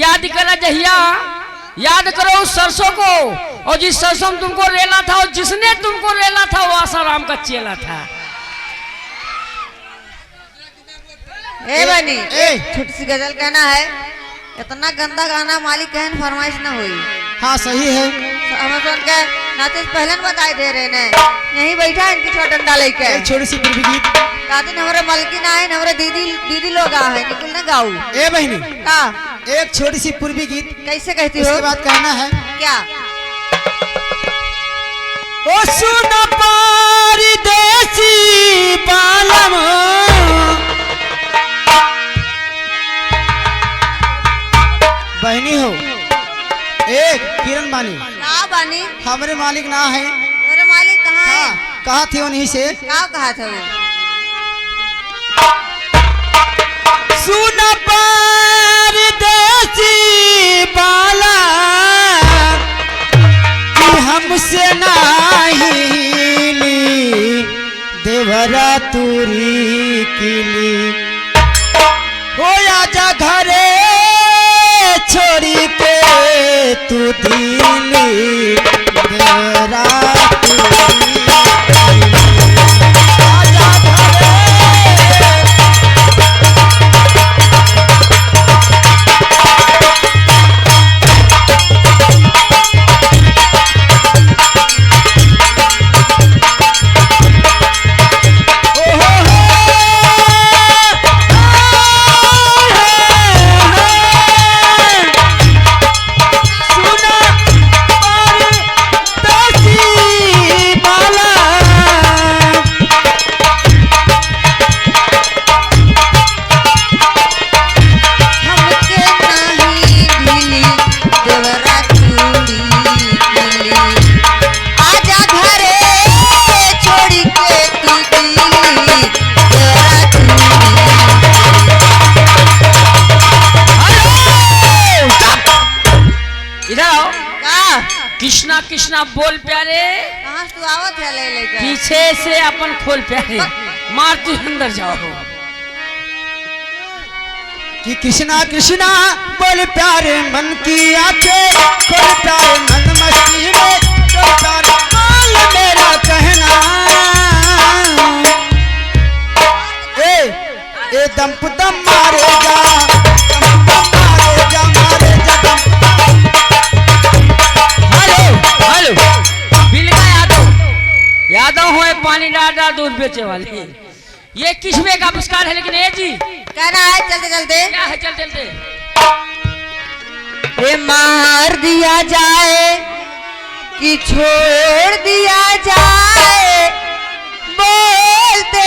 याद करा जहिया, याद करो उस सरसों को, और जिस सरसों में तुमको रेला था और जिसने तुमको रेला था वो आसाराम का चेला था। ए बनी छोटी सी गजल कहना है, इतना गंदा गाना मालिक कहन फरमाइश ना हुई। हाँ सही है। हमें सुन के नाते पहले बताई दे रहे ने, यहीं बैठा है इनकी छोटा डंडा लेके। एक छोटी सी पूर्वी गीत दादी हमारे मलकिन आए, हमारे दीदी लोग आए, निकल ना गाऊ। ए बहनी का एक छोटी सी पूर्वी गीत कैसे कहती हो? उसके बाद कहना है क्या? ओ सुन परदेसी बालम, बहनी हो एक किरण बानी, का बानी? हमारे मालिक ना है। मेरे मालिक कहाँ है? हाँ कहा थे उन्हीं से। का कहा था वो? सुन परदेसी बाला कि हमसे नहीं ली देवरा तुरी किली, हो आजा घरे छोड़ी के तू दिली देवरा तुरी आजा घरे। कृष्णा कृष्णा बोल प्यारे, कहाँ से तू आवत है ले लेकर? पीछे से अपन खोल प्यारे, मार तू अंदर जाओ। कि कृष्णा कृष्णा बोल प्यारे मन की आंखें खोल प्यारे मन मस्ती में बोल प्यारे बोल मेरा कहना। ए दम पे दम मारेगा, दम पे मारेगा मारेगा दम। हेलो बिलगा यादव, यादव हो पानी डाल दूध बेचे वाले, ये किस्मे का आविष्कार है। लेकिन ये जी कहना है चलते चलते क्या है, चल चलते ये मार दिया जाए कि छोड़ दिया जाए, बोलते